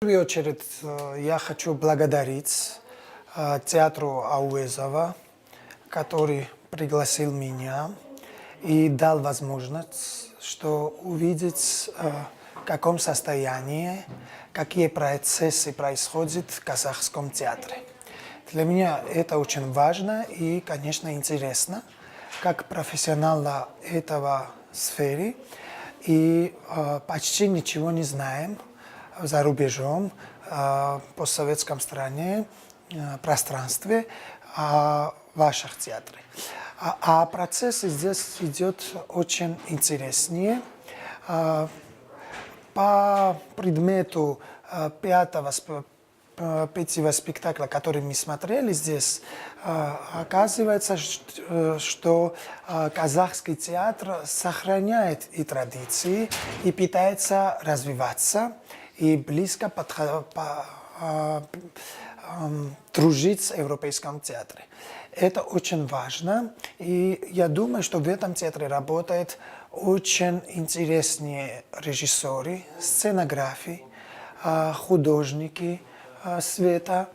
В первую очередь я хочу благодарить театру Ауэзова, который пригласил меня и дал возможность, что увидеть, в каком состоянии, какие процессы происходят в казахском театре. Для меня это очень важно и, конечно, интересно, как профессионала этого сферы, и почти ничего не знаем за рубежом, постсоветском стране, пространстве, о ваших театрах. А процесс здесь идет очень интереснее. По предмету пятого спектакля, который мы смотрели здесь, оказывается, что казахский театр сохраняет и традиции, и пытается развиваться, и близко дружить с европейским театром. Это очень важно, и я думаю, что в этом театре работают очень интересные режиссеры, сценографы, художники света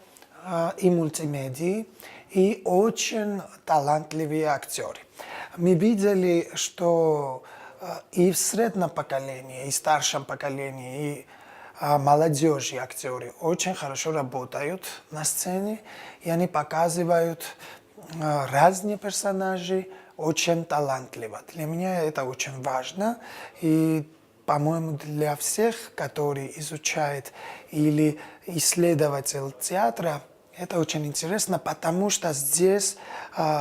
и мультимедии, и очень талантливые актеры. Мы видели, что и в среднем поколении, и в старшем поколении, и молодежи актеры очень хорошо работают на сцене, и они показывают разные персонажи очень талантливо. Для меня это очень важно, и, по-моему, для всех, которые изучают или исследователь театра, это очень интересно, потому что здесь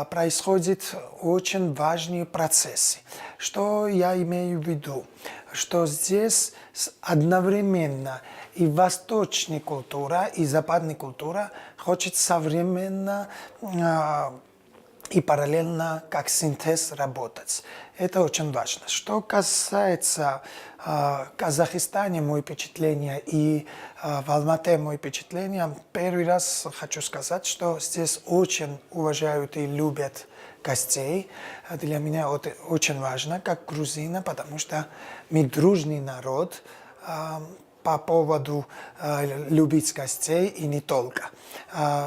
происходят очень важные процессы. Что я имею в виду? Что здесь одновременно и восточная культура, и западная культура хочет современно и параллельно как синтез работать. Это очень важно. Что касается Казахстана, мое впечатление, и в Алмате мое впечатление, первый раз хочу сказать, что здесь очень уважают и любят гостей. Для меня это очень важно, как грузина, потому что мы дружный народ по поводу любить гостей и не только.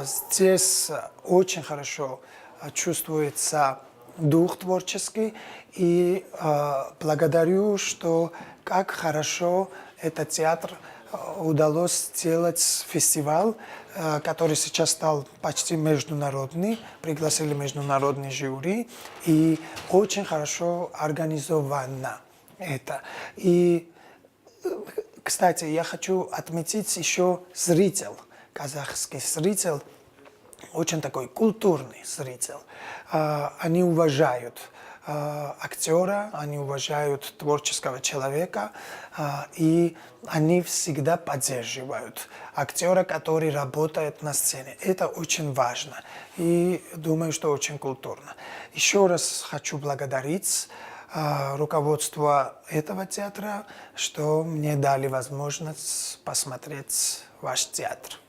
Здесь очень хорошо чувствуется дух творческий, и благодарю, что как хорошо этот театр удалось сделать фестиваль, который сейчас стал почти международный, пригласили международный жюри, и очень хорошо организовано это. И, кстати, я хочу отметить еще зритель, казахский зритель, очень такой культурный зритель. Они уважают актера, они уважают творческого человека, и они всегда поддерживают актера, который работает на сцене. Это очень важно, и думаю, что очень культурно. Еще раз хочу благодарить руководство этого театра, что мне дали возможность посмотреть ваш театр.